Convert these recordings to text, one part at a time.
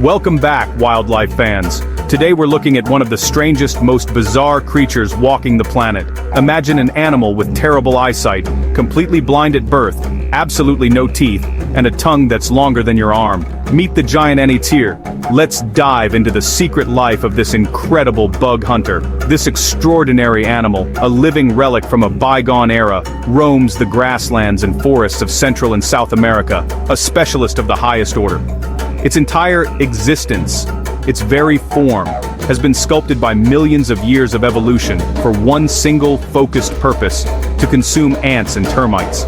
Welcome back, wildlife fans. Today we're looking at one of the strangest, most bizarre creatures walking the planet. Imagine an animal with terrible eyesight, completely blind at birth, absolutely no teeth, and a tongue that's longer than your arm. Meet the giant anteater. Let's dive into the secret life of this incredible bug hunter. This extraordinary animal, a living relic from a bygone era, roams the grasslands and forests of Central and South America, a specialist of the highest order. Its entire existence, its very form, has been sculpted by millions of years of evolution for one single focused purpose: to consume ants and termites.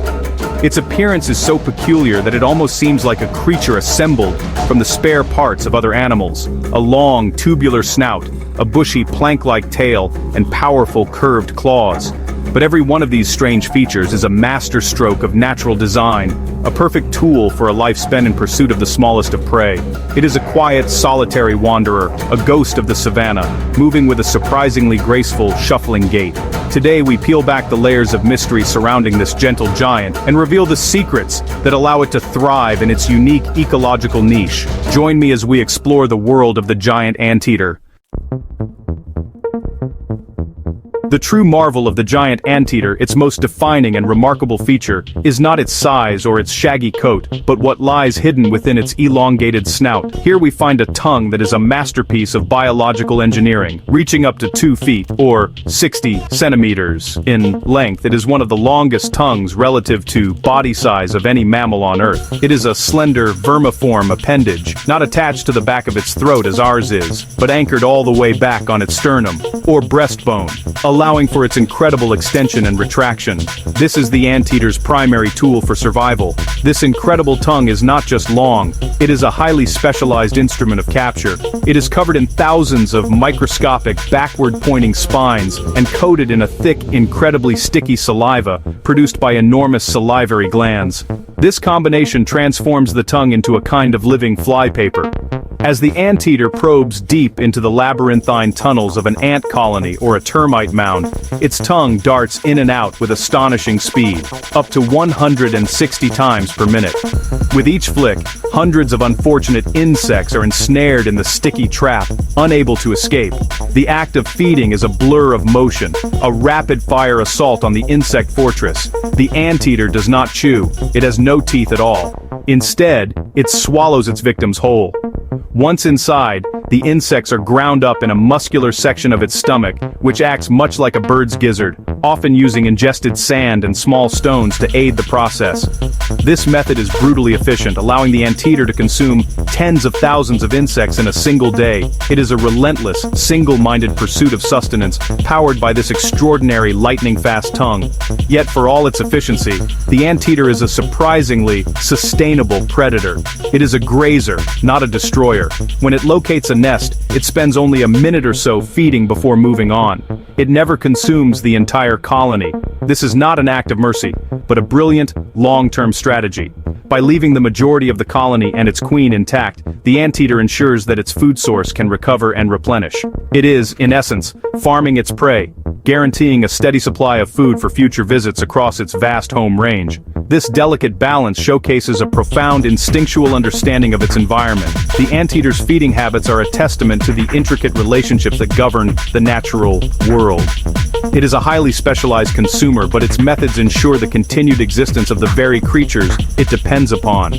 Its appearance is so peculiar that it almost seems like a creature assembled from the spare parts of other animals: a long, tubular snout, a bushy plank-like tail, and powerful curved claws. But every one of these strange features is a masterstroke of natural design, a perfect tool for a life spent in pursuit of the smallest of prey. It is a quiet, solitary wanderer, a ghost of the savannah, moving with a surprisingly graceful, shuffling gait. Today we peel back the layers of mystery surrounding this gentle giant and reveal the secrets that allow it to thrive in its unique ecological niche. Join me as we explore the world of the giant anteater. The true marvel of the giant anteater, its most defining and remarkable feature, is not its size or its shaggy coat, but what lies hidden within its elongated snout. Here we find a tongue that is a masterpiece of biological engineering, reaching up to 2 feet, or 60 centimeters, in length. It is one of the longest tongues relative to body size of any mammal on Earth. It is a slender, vermiform appendage, not attached to the back of its throat as ours is, but anchored all the way back on its sternum, or breastbone, allowing for its incredible extension and retraction. This is the anteater's primary tool for survival. This incredible tongue is not just long, it is a highly specialized instrument of capture. It is covered in thousands of microscopic, backward-pointing spines and coated in a thick, incredibly sticky saliva produced by enormous salivary glands. This combination transforms the tongue into a kind of living flypaper. As the anteater probes deep into the labyrinthine tunnels of an ant colony or a termite mound, its tongue darts in and out with astonishing speed, up to 160 times per minute. With each flick, hundreds of unfortunate insects are ensnared in the sticky trap, unable to escape. The act of feeding is a blur of motion, a rapid-fire assault on the insect fortress. The anteater does not chew, it has no teeth at all. Instead, it swallows its victims whole. Once inside, the insects are ground up in a muscular section of its stomach, which acts much like a bird's gizzard, often using ingested sand and small stones to aid the process. This method is brutally efficient, allowing the anteater to consume tens of thousands of insects in a single day. It is a relentless, single-minded pursuit of sustenance, powered by this extraordinary lightning-fast tongue. Yet for all its efficiency, the anteater is a surprisingly sustainable predator. It is a grazer, not a destroyer. When it locates a nest, it spends only a minute or so feeding before moving on. It never consumes the entire colony. This is not an act of mercy, but a brilliant, long-term strategy. By leaving the majority of the colony and its queen intact, the anteater ensures that its food source can recover and replenish. It is, in essence, farming its prey, guaranteeing a steady supply of food for future visits across its vast home range. This delicate balance showcases a profound instinctual understanding of its environment. The anteater's feeding habits are a testament to the intricate relationships that govern the natural world. It is a highly specialized consumer, but its methods ensure the continued existence of the very creatures it depends upon.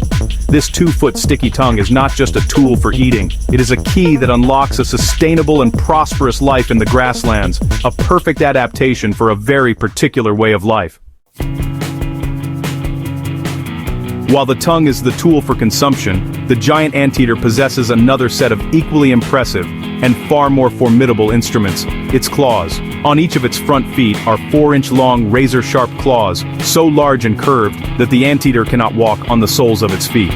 This 2-foot sticky tongue is not just a tool for eating, it is a key that unlocks a sustainable and prosperous life in the grasslands, a perfect adaptation for a very particular way of life. While the tongue is the tool for consumption, the giant anteater possesses another set of equally impressive and far more formidable instruments: its claws. On each of its front feet are 4-inch-long razor-sharp claws, so large and curved that the anteater cannot walk on the soles of its feet.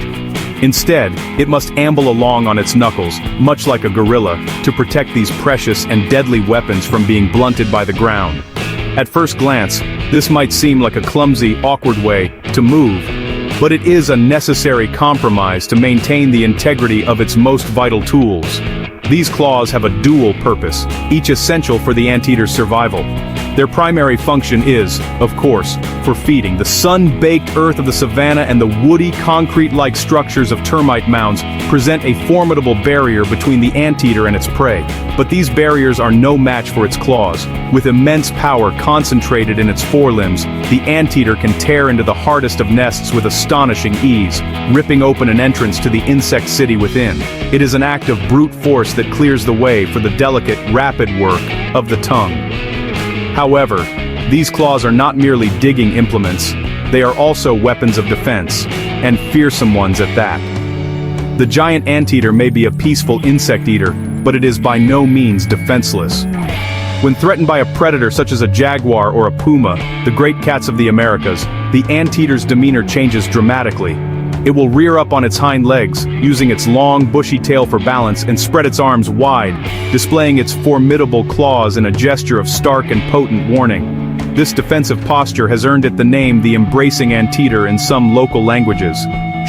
Instead, it must amble along on its knuckles, much like a gorilla, to protect these precious and deadly weapons from being blunted by the ground. At first glance, this might seem like a clumsy, awkward way to move, but it is a necessary compromise to maintain the integrity of its most vital tools. These claws have a dual purpose, each essential for the anteater's survival. Their primary function is, of course, for feeding. The sun-baked earth of the savanna and the woody, concrete-like structures of termite mounds present a formidable barrier between the anteater and its prey. But these barriers are no match for its claws. With immense power concentrated in its forelimbs, the anteater can tear into the hardest of nests with astonishing ease, ripping open an entrance to the insect city within. It is an act of brute force that clears the way for the delicate, rapid work of the tongue. However, these claws are not merely digging implements, they are also weapons of defense, and fearsome ones at that. The giant anteater may be a peaceful insect eater, but it is by no means defenseless. When threatened by a predator such as a jaguar or a puma, the great cats of the Americas, the anteater's demeanor changes dramatically. It will rear up on its hind legs, using its long, bushy tail for balance, and spread its arms wide, displaying its formidable claws in a gesture of stark and potent warning. This defensive posture has earned it the name the embracing anteater in some local languages.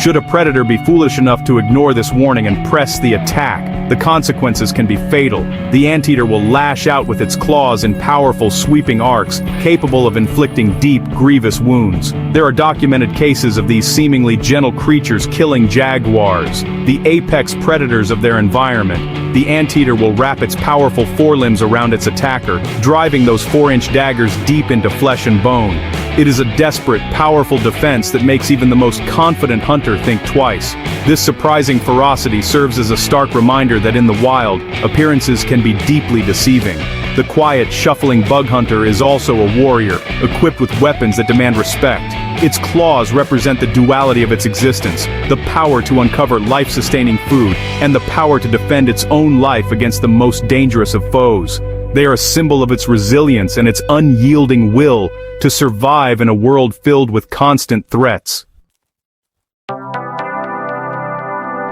Should a predator be foolish enough to ignore this warning and press the attack, the consequences can be fatal. The anteater will lash out with its claws in powerful sweeping arcs, capable of inflicting deep, grievous wounds. There are documented cases of these seemingly gentle creatures killing jaguars, the apex predators of their environment. The anteater will wrap its powerful forelimbs around its attacker, driving those 4-inch daggers deep into flesh and bone. It is a desperate, powerful defense that makes even the most confident hunter think twice. This surprising ferocity serves as a stark reminder that in the wild, appearances can be deeply deceiving. The quiet, shuffling bug hunter is also a warrior, equipped with weapons that demand respect. Its claws represent the duality of its existence, the power to uncover life-sustaining food, and the power to defend its own life against the most dangerous of foes. They are a symbol of its resilience and its unyielding will to survive in a world filled with constant threats.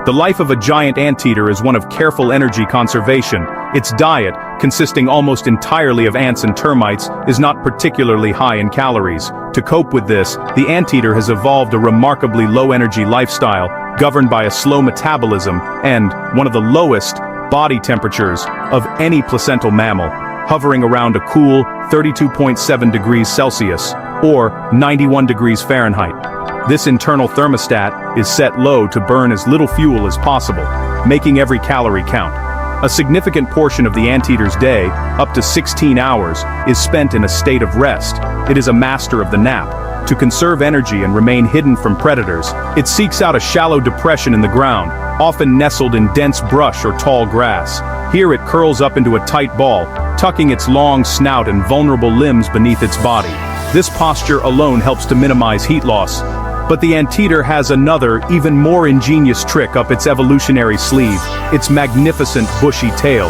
The life of a giant anteater is one of careful energy conservation. Its diet, consisting almost entirely of ants and termites, is not particularly high in calories. To cope with this, the anteater has evolved a remarkably low-energy lifestyle, governed by a slow metabolism and one of the lowest body temperatures of any placental mammal, hovering around a cool 32.7 degrees Celsius, or 91 degrees Fahrenheit. This internal thermostat is set low to burn as little fuel as possible, making every calorie count. A significant portion of the anteater's day, up to 16 hours, is spent in a state of rest. It is a master of the nap. To conserve energy and remain hidden from predators, it seeks out a shallow depression in the ground, often nestled in dense brush or tall grass. Here it curls up into a tight ball, tucking its long snout and vulnerable limbs beneath its body. This posture alone helps to minimize heat loss. But the anteater has another, even more ingenious trick up its evolutionary sleeve: its magnificent bushy tail.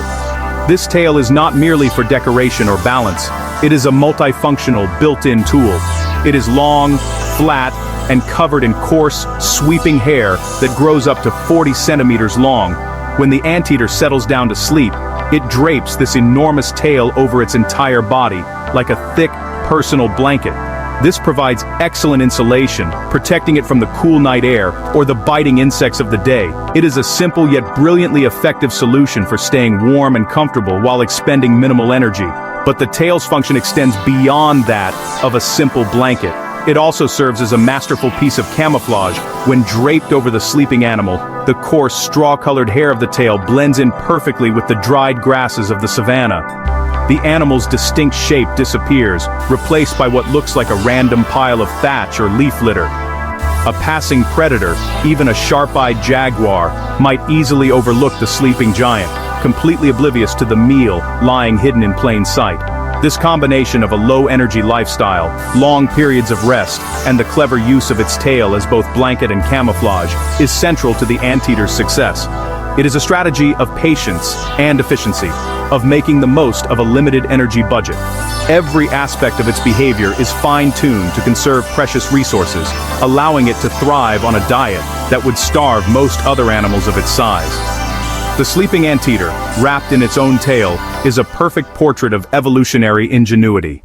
This tail is not merely for decoration or balance. It is a multifunctional, built-in tool. It is long, flat, and covered in coarse, sweeping hair that grows up to 40 centimeters long. When the anteater settles down to sleep, it drapes this enormous tail over its entire body, like a thick, personal blanket. This provides excellent insulation, protecting it from the cool night air or the biting insects of the day. It is a simple yet brilliantly effective solution for staying warm and comfortable while expending minimal energy. But the tail's function extends beyond that of a simple blanket. It also serves as a masterful piece of camouflage. When draped over the sleeping animal, the coarse, straw-colored hair of the tail blends in perfectly with the dried grasses of the savanna. The animal's distinct shape disappears, replaced by what looks like a random pile of thatch or leaf litter. A passing predator, even a sharp-eyed jaguar, might easily overlook the sleeping giant, completely oblivious to the meal lying hidden in plain sight. This combination of a low-energy lifestyle, long periods of rest, and the clever use of its tail as both blanket and camouflage is central to the anteater's success. It is a strategy of patience and efficiency, of making the most of a limited energy budget. Every aspect of its behavior is fine-tuned to conserve precious resources, allowing it to thrive on a diet that would starve most other animals of its size. The sleeping anteater, wrapped in its own tail, is a perfect portrait of evolutionary ingenuity.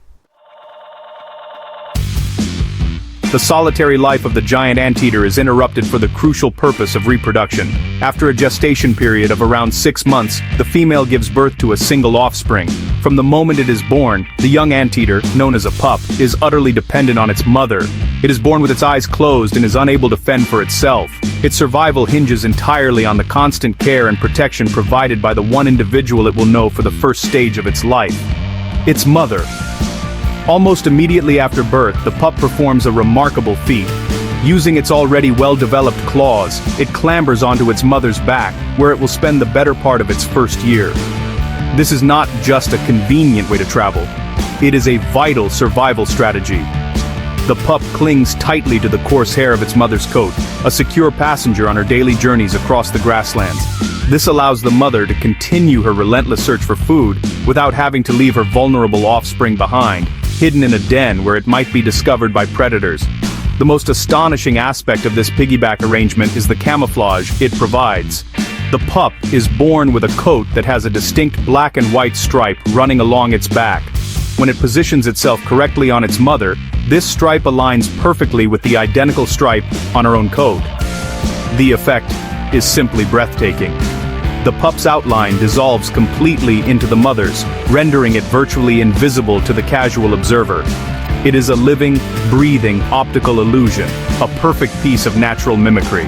The solitary life of the giant anteater is interrupted for the crucial purpose of reproduction. After a gestation period of around 6 months, the female gives birth to a single offspring. From the moment it is born, the young anteater, known as a pup, is utterly dependent on its mother. It is born with its eyes closed and is unable to fend for itself. Its survival hinges entirely on the constant care and protection provided by the one individual it will know for the first stage of its life: its mother. Almost immediately after birth, the pup performs a remarkable feat. Using its already well-developed claws, it clambers onto its mother's back, where it will spend the better part of its first year. This is not just a convenient way to travel. It is a vital survival strategy. The pup clings tightly to the coarse hair of its mother's coat, a secure passenger on her daily journeys across the grasslands. This allows the mother to continue her relentless search for food without having to leave her vulnerable offspring behind, hidden in a den where it might be discovered by predators. The most astonishing aspect of this piggyback arrangement is the camouflage it provides. The pup is born with a coat that has a distinct black and white stripe running along its back. When it positions itself correctly on its mother, this stripe aligns perfectly with the identical stripe on her own coat. The effect is simply breathtaking. The pup's outline dissolves completely into the mother's, rendering it virtually invisible to the casual observer. It is a living, breathing optical illusion, a perfect piece of natural mimicry.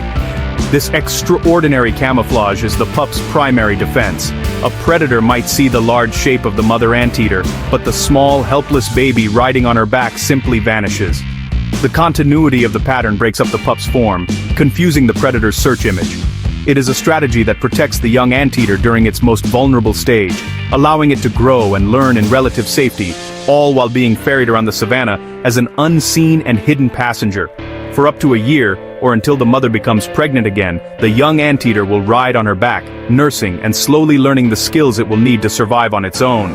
This extraordinary camouflage is the pup's primary defense. A predator might see the large shape of the mother anteater, but the small, helpless baby riding on her back simply vanishes. The continuity of the pattern breaks up the pup's form, confusing the predator's search image. It is a strategy that protects the young anteater during its most vulnerable stage, allowing it to grow and learn in relative safety, all while being ferried around the savannah as an unseen and hidden passenger. For up to a year, or until the mother becomes pregnant again, the young anteater will ride on her back, nursing and slowly learning the skills it will need to survive on its own.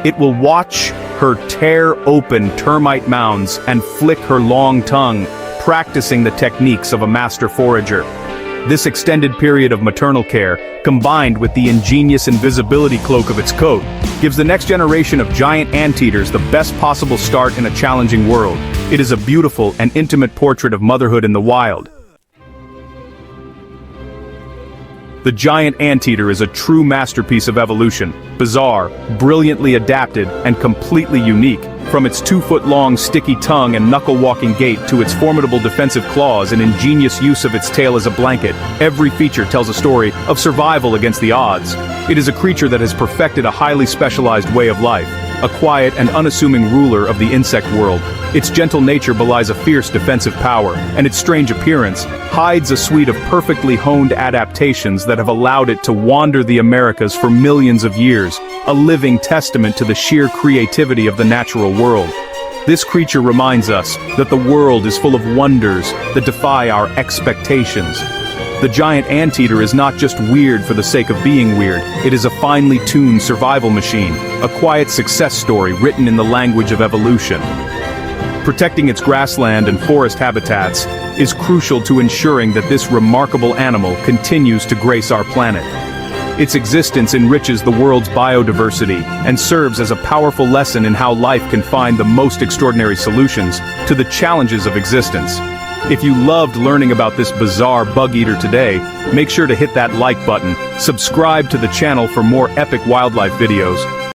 It will watch her tear open termite mounds and flick her long tongue, practicing the techniques of a master forager. This extended period of maternal care, combined with the ingenious invisibility cloak of its coat, gives the next generation of giant anteaters the best possible start in a challenging world. It is a beautiful and intimate portrait of motherhood in the wild. The giant anteater is a true masterpiece of evolution, bizarre, brilliantly adapted, and completely unique. From its 2-foot-long sticky tongue and knuckle-walking gait to its formidable defensive claws and ingenious use of its tail as a blanket, every feature tells a story of survival against the odds. It is a creature that has perfected a highly specialized way of life, a quiet and unassuming ruler of the insect world. Its gentle nature belies a fierce defensive power, and its strange appearance hides a suite of perfectly honed adaptations that have allowed it to wander the Americas for millions of years, a living testament to the sheer creativity of the natural world. This creature reminds us that the world is full of wonders that defy our expectations. The giant anteater is not just weird for the sake of being weird, it is a finely tuned survival machine, a quiet success story written in the language of evolution. Protecting its grassland and forest habitats is crucial to ensuring that this remarkable animal continues to grace our planet. Its existence enriches the world's biodiversity and serves as a powerful lesson in how life can find the most extraordinary solutions to the challenges of existence. If you loved learning about this bizarre bug eater today, make sure to hit that like button, subscribe to the channel for more epic wildlife videos,